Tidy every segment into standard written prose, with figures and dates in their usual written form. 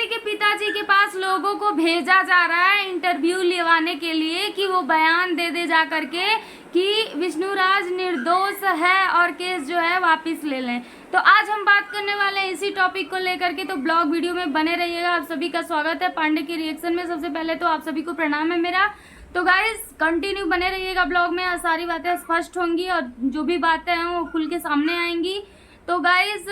के पिताजी के पास लोगों को भेजा जा रहा है इंटरव्यू लेवाने के लिए कि वो बयान दे दे जा करके कि विष्णुराज निर्दोष है और केस जो है वापस ले लें। तो आज हम बात करने वाले हैं इसी टॉपिक को लेकर के, तो ब्लॉग वीडियो में बने रहिएगा। आप सभी का स्वागत है पांडे के रिएक्शन में। सबसे पहले तो आप सभी को प्रणाम है मेरा। तो गाइस कंटिन्यू बने रहिएगा ब्लॉग में, सारी बातें स्पष्ट होंगी और जो भी बातें हैं वो खुल के सामने आएंगी। तो गाइस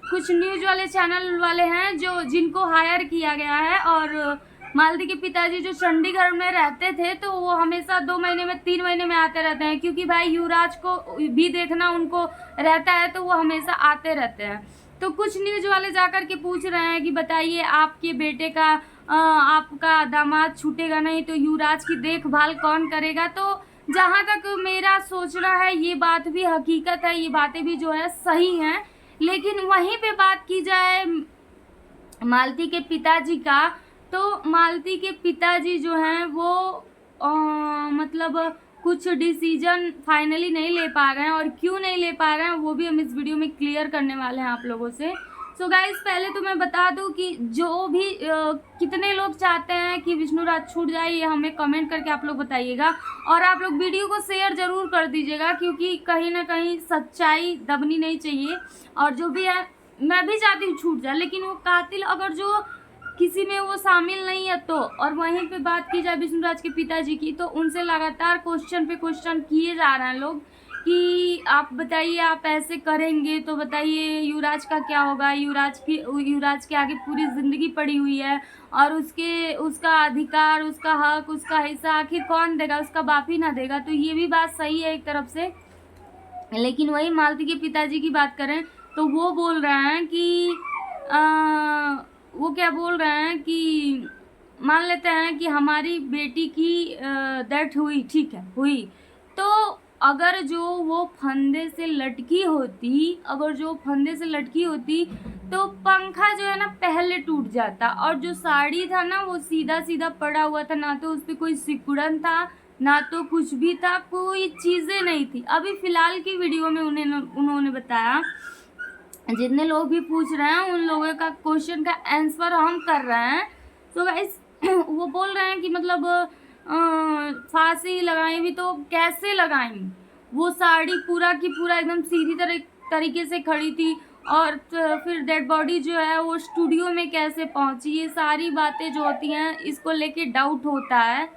कुछ न्यूज वाले चैनल वाले हैं जो जिनको हायर किया गया है, और मालती के पिताजी जो चंडीगढ़ में रहते थे तो वो हमेशा 2 महीने में 3 महीने में आते रहते हैं, क्योंकि भाई युवराज को भी देखना उनको रहता है तो वो हमेशा आते रहते हैं। तो कुछ न्यूज वाले जाकर के पूछ रहे हैं कि बताइए आपके बेटे का आपका दामाद छूटेगा नहीं तो युवराज की देखभाल कौन करेगा। तो जहाँ तक मेरा सोचना है ये बात भी हकीकत है, ये बातें भी जो है सही हैं। लेकिन वहीं पे बात की जाए मालती के पिताजी का, तो मालती के पिताजी जो हैं वो मतलब कुछ डिसीजन फाइनली नहीं ले पा रहे हैं, और क्यों नहीं ले पा रहे हैं वो भी हम इस वीडियो में क्लियर करने वाले हैं आप लोगों से। सो गाइस पहले तो मैं बता दूं कि जो भी कितने लोग चाहते हैं कि विष्णुराज छूट जाए ये हमें कमेंट करके आप लोग बताइएगा, और आप लोग वीडियो को शेयर ज़रूर कर दीजिएगा, क्योंकि कहीं ना कहीं सच्चाई दबनी नहीं चाहिए। और जो भी है मैं भी चाहती हूँ छूट जाए, लेकिन वो कातिल अगर जो किसी में वो शामिल नहीं है तो। और वहीं पे बात की जाए विष्णुराज के पिताजी की, तो उनसे लगातार क्वेश्चन पे क्वेश्चन किए जा रहे हैं लोग कि आप बताइए आप ऐसे करेंगे तो बताइए युवराज का क्या होगा। युवराज के आगे पूरी ज़िंदगी पड़ी हुई है, और उसका अधिकार, उसका हक, उसका हिस्सा आखिर कौन देगा, उसका बाप ही ना देगा। तो ये भी बात सही है एक तरफ से। लेकिन वही मालती के पिताजी की बात करें तो वो बोल रहे हैं कि वो क्या बोल रहे हैं कि मान लेते हैं कि हमारी बेटी की डेथ हुई, ठीक है हुई, तो अगर जो वो फंदे से लटकी होती तो पंखा जो है ना पहले टूट जाता, और जो साड़ी था ना वो सीधा सीधा पड़ा हुआ था, ना तो उस पर कोई सिकुड़न था ना तो कुछ भी था, कोई चीज़ें नहीं थी। अभी फ़िलहाल की वीडियो में उन्होंने बताया, जितने लोग भी पूछ रहे हैं उन लोगों का क्वेश्चन का आंसर हम कर रहे हैं। तो गाइस वो बोल रहे हैं कि मतलब फांसी लगाई भी तो कैसे लगाई, वो साड़ी पूरा की पूरा एकदम सीधी तरीके से खड़ी थी, और फिर डेड बॉडी जो है वो स्टूडियो में कैसे पहुंची, ये सारी बातें जो होती हैं इसको लेके डाउट होता है।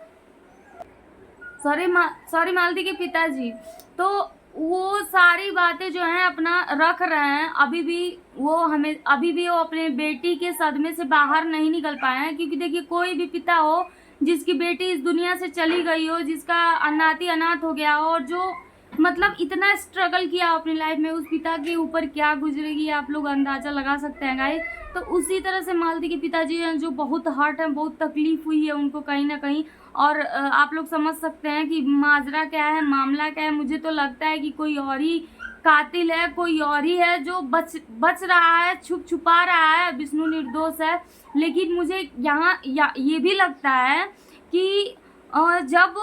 सॉरी मालती के पिताजी, तो वो सारी बातें जो हैं अपना रख रहे हैं। अभी भी वो अपने बेटी के सदमे से बाहर नहीं निकल पाए हैं, क्योंकि देखिए कोई भी पिता हो जिसकी बेटी इस दुनिया से चली गई हो, जिसका नाती अनाथ हो गया हो, और जो मतलब इतना स्ट्रगल किया अपनी लाइफ में, उस पिता के ऊपर क्या गुजरेगी आप लोग अंदाज़ा लगा सकते हैं गाइस। तो उसी तरह से मालती के पिताजी हैं जो बहुत हर्ट हैं, बहुत तकलीफ हुई है उनको कहीं ना कहीं, और आप लोग समझ सकते हैं कि माजरा क्या है, मामला क्या है। मुझे तो लगता है कि कोई और ही कातिल है, कोई और ही है जो बच रहा है, छुपा रहा है। विष्णु निर्दोष है, लेकिन मुझे यहाँ ये भी लगता है कि जब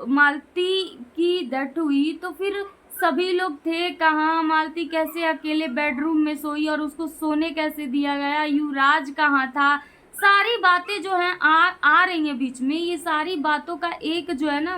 मालती की डेथ हुई तो फिर सभी लोग थे कहाँ, मालती कैसे अकेले बेडरूम में सोई और उसको सोने कैसे दिया गया, युवराज कहाँ था, सारी बातें जो हैं आ रही हैं बीच में। ये सारी बातों का एक जो है ना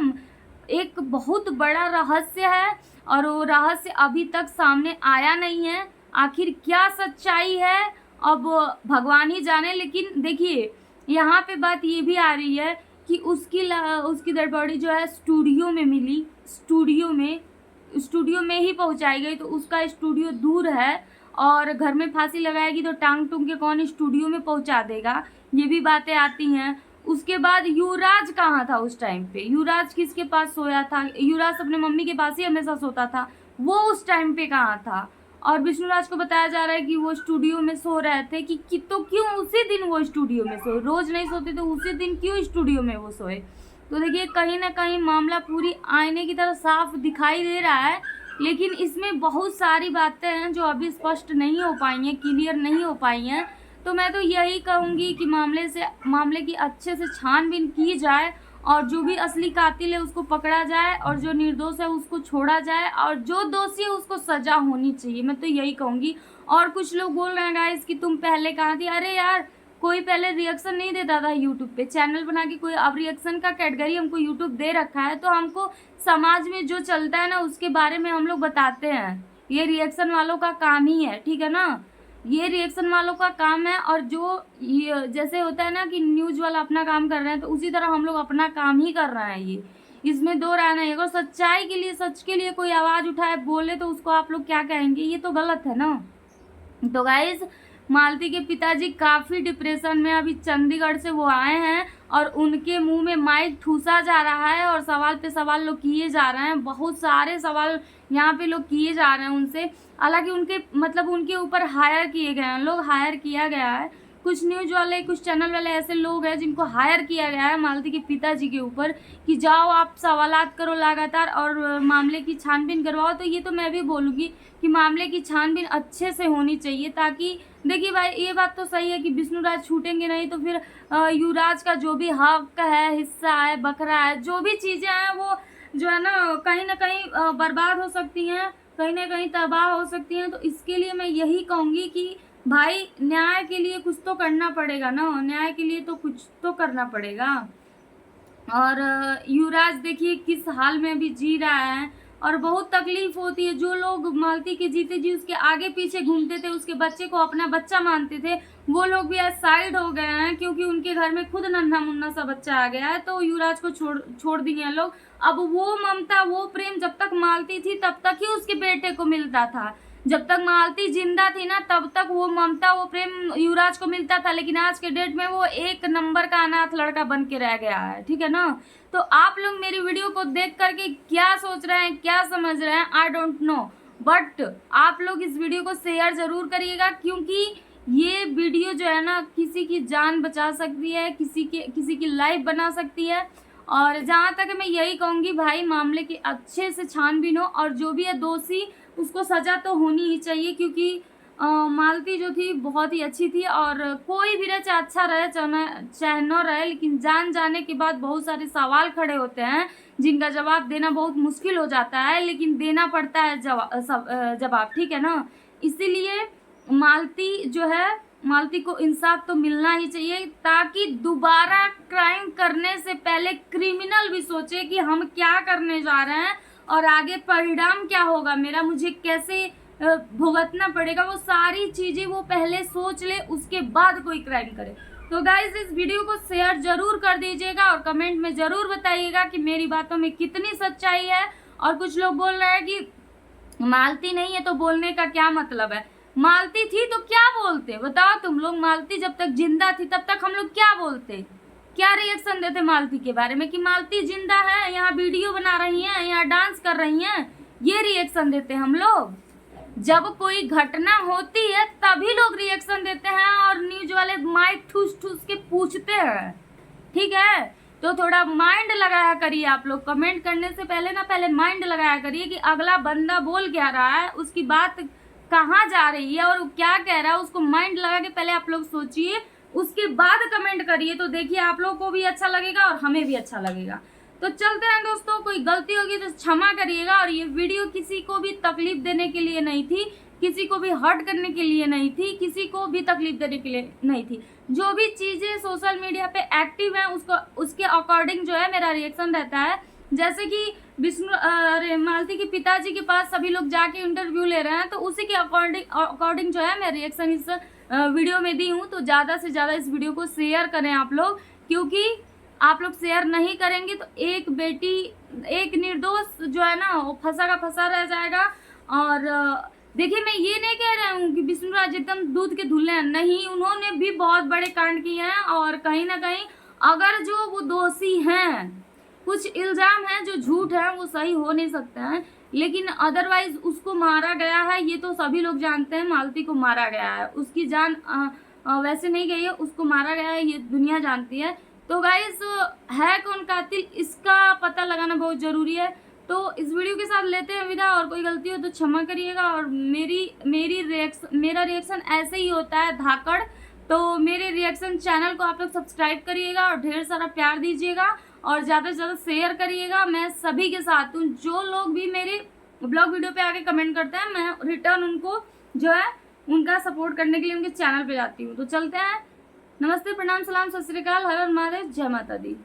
एक बहुत बड़ा रहस्य है, और वो रहस्य अभी तक सामने आया नहीं है। आखिर क्या सच्चाई है अब भगवान ही जाने। लेकिन देखिए यहाँ पे बात ये भी आ रही है कि उसकी डेड बॉडी जो है स्टूडियो में मिली, स्टूडियो में ही पहुंचाई गई। तो उसका स्टूडियो दूर है, और घर में फांसी लगाएगी तो टांग टूंग के कौन स्टूडियो में पहुंचा देगा, ये भी बातें आती हैं। उसके बाद युवराज कहाँ था उस टाइम पे, युवराज किसके पास सोया था, युवराज अपने मम्मी के पास ही हमेशा सोता था, वो उस टाइम पे कहाँ था। और विष्णुराज को बताया जा रहा है कि वो स्टूडियो में सो रहे थे कि तो क्यों उसी दिन वो स्टूडियो में सोए, रोज नहीं सोते तो उसी दिन क्यों स्टूडियो में वो सोए। तो देखिए कहीं ना कहीं मामला पूरी आईने की तरह साफ दिखाई दे रहा है, लेकिन इसमें बहुत सारी बातें हैं जो अभी स्पष्ट नहीं हो पाई हैं, क्लियर नहीं हो पाई हैं। तो मैं तो यही कहूँगी कि मामले की अच्छे से छानबीन की जाए, और जो भी असली कातिल है उसको पकड़ा जाए, और जो निर्दोष है उसको छोड़ा जाए, और जो दोषी है उसको सजा होनी चाहिए। मैं तो यही कहूँगी। और कुछ लोग बोल रहे हैं गाइस कि तुम पहले कहाँ थी। अरे यार, कोई पहले रिएक्शन नहीं देता था यूट्यूब पे, चैनल बना के कोई अब रिएक्शन का कैटेगरी हमको यूट्यूब दे रखा है, तो हमको समाज में जो चलता है ना उसके बारे में हम लोग बताते हैं। ये रिएक्शन वालों का काम ही है, ठीक है ना, ये रिएक्शन वालों का काम है। और जो ये जैसे होता है ना कि न्यूज वाला अपना काम कर रहे हैं, तो उसी तरह हम लोग अपना काम ही कर रहे हैं। ये इसमें दो राय नहीं है। अगर सच्चाई के लिए, सच के लिए कोई आवाज उठाए बोले तो उसको आप लोग क्या कहेंगे? ये तो गलत है ना। तो गाइज, मालती के पिताजी काफी डिप्रेशन में, अभी चंडीगढ़ से वो आए हैं और उनके मुंह में माइक ठूसा जा रहा है और सवाल पे सवाल लोग किए जा रहे हैं। बहुत सारे सवाल यहाँ पे लोग किए जा रहे हैं उनसे। हालांकि उनके मतलब उनके ऊपर हायर किए गए हैं लोग, हायर किया गया है। कुछ न्यूज वाले, कुछ चैनल वाले ऐसे लोग हैं जिनको हायर किया गया है मालती के पिताजी के ऊपर कि जाओ आप सवालात करो लगातार और मामले की छानबीन करवाओ। तो ये तो मैं भी बोलूँगी कि मामले की छानबीन अच्छे से होनी चाहिए, ताकि देखिए भाई, ये बात तो सही है कि विष्णुराज छूटेंगे नहीं तो फिर युवराज का जो भी हक है, हिस्सा है, बकरा है, जो भी चीज़ें हैं वो जो है ना कहीं बर्बाद हो सकती हैं, कहीं ना कहीं तबाह हो सकती हैं। तो इसके लिए मैं यही कहूँगी कि भाई, न्याय के लिए कुछ तो करना पड़ेगा ना, न्याय के लिए तो कुछ तो करना पड़ेगा। और युवराज देखिए किस हाल में भी जी रहा है और बहुत तकलीफ होती है। जो लोग मालती के जीते जी उसके आगे पीछे घूमते थे, उसके बच्चे को अपना बच्चा मानते थे, वो लोग भी आज साइड हो गए हैं क्योंकि उनके घर में खुद नन्हा मुन्ना सा बच्चा आ गया है। तो युवराज को छोड़ दिए हैं लोग। अब वो ममता, वो प्रेम जब तक मालती थी तब तक ही उसके बेटे को मिलता था। जब तक मालती जिंदा थी ना तब तक वो ममता, वो प्रेम युवराज को मिलता था। लेकिन आज के डेट में वो एक नंबर का अनाथ लड़का बन के रह गया है, ठीक है ना। तो आप लोग मेरी वीडियो को देख करके क्या सोच रहे हैं, क्या समझ रहे हैं, आई डोंट नो, बट आप लोग इस वीडियो को शेयर जरूर करिएगा, क्योंकि ये वीडियो जो है ना किसी की जान बचा सकती है, किसी की लाइफ बना सकती है। और जहाँ तक मैं यही कहूँगी भाई, मामले की अच्छे से छानबीन हो और जो भी है दोषी उसको सजा तो होनी ही चाहिए, क्योंकि मालती जो थी बहुत ही अच्छी थी। और कोई भी रहे, चाहे अच्छा रहे चाहे न रहे, लेकिन जान जाने के बाद बहुत सारे सवाल खड़े होते हैं जिनका जवाब देना बहुत मुश्किल हो जाता है, लेकिन देना पड़ता है जवाब, ठीक है ना। इसीलिए मालती जो है, मालती को इंसाफ तो मिलना ही चाहिए, ताकि दोबारा क्राइम करने से पहले क्रिमिनल भी सोचे कि हम क्या करने जा रहे हैं और आगे परिणाम क्या होगा मेरा, मुझे कैसे भुगतना पड़ेगा, वो सारी चीजें वो पहले सोच ले, उसके बाद कोई क्राइम करे। तो गाइस, इस वीडियो को शेयर जरूर कर दीजिएगा और कमेंट में जरूर बताइएगा कि मेरी बातों में कितनी सच्चाई है। और कुछ लोग बोल रहे हैं कि मालती नहीं है तो बोलने का क्या मतलब है। मालती थी तो क्या बोलते, बताओ तुम लोग। मालती जब तक जिंदा थी तब तक हम लोग क्या बोलते, क्या रिएक्शन देते मालती के बारे में कि मालती जिंदा है, यहाँ वीडियो बना रही हैं, यहाँ डांस कर रही हैं, ये रिएक्शन देते हम लोग। जब कोई घटना होती है तभी लोग रिएक्शन देते हैं और न्यूज वाले माइक ठूस के पूछते हैं, ठीक है। तो थोड़ा माइंड लगाया करिए आप लोग, कमेंट करने से पहले माइंड लगाया करिए कि अगला बंदा बोल क्या रहा है, उसकी बात कहाँ जा रही है और वो क्या कह रहा है, उसको माइंड लगा के पहले आप लोग सोचिए, उसके बाद कमेंट करिए। तो देखिए आप लोग को भी अच्छा लगेगा और हमें भी अच्छा लगेगा। तो चलते हैं दोस्तों, कोई गलती होगी तो क्षमा करिएगा। और ये वीडियो किसी को भी तकलीफ देने के लिए नहीं थी, किसी को भी हर्ट करने के लिए नहीं थी, किसी को भी तकलीफ देने के लिए नहीं थी। जो भी चीज़ें सोशल मीडिया पे एक्टिव हैं उसके अकॉर्डिंग जो है मेरा रिएक्शन रहता है। जैसे कि मालती के पिताजी के पास सभी लोग जाके इंटरव्यू ले रहे हैं, तो उसी के अकॉर्डिंग जो है मैं रिएक्शन इस वीडियो में दी हूँ। तो ज़्यादा से ज़्यादा इस वीडियो को शेयर करें आप लोग, क्योंकि आप लोग शेयर नहीं करेंगे तो एक बेटी, एक निर्दोष जो है ना वो फंसा का फंसा रह जाएगा। और देखिए, मैं ये नहीं कह रहा हूँ कि विष्णुराज एकदम दूध के धुले हैं, नहीं, उन्होंने भी बहुत बड़े कांड किए हैं। और कहीं ना कहीं अगर जो वो दोषी हैं, कुछ इल्ज़ाम हैं जो झूठ है, वो सही हो नहीं सकते हैं, लेकिन अदरवाइज उसको मारा गया है, ये तो सभी लोग जानते हैं। मालती को मारा गया है, उसकी जान वैसे नहीं गई है, उसको मारा गया है, ये दुनिया जानती है। तो गाइस, है कौन कातिल, इसका पता लगाना बहुत ज़रूरी है। तो इस वीडियो के साथ लेते हैं विदा, और कोई गलती हो तो क्षमा करिएगा। और मेरा रिएक्शन ऐसे ही होता है, धाकड़। तो मेरे रिएक्शन चैनल को आप लोग सब्सक्राइब करिएगा और ढेर सारा प्यार दीजिएगा। और ज़्यादा से ज़्यादा शेयर करिएगा। मैं सभी के साथ हूँ, जो लोग भी मेरी ब्लॉग वीडियो पे आके कमेंट करते हैं मैं रिटर्न उनको जो है उनका सपोर्ट करने के लिए उनके चैनल पे जाती हूँ। तो चलते हैं, नमस्ते, प्रणाम, सलाम, सत श्री अकाल, हर हर महादेव, जय माता दी।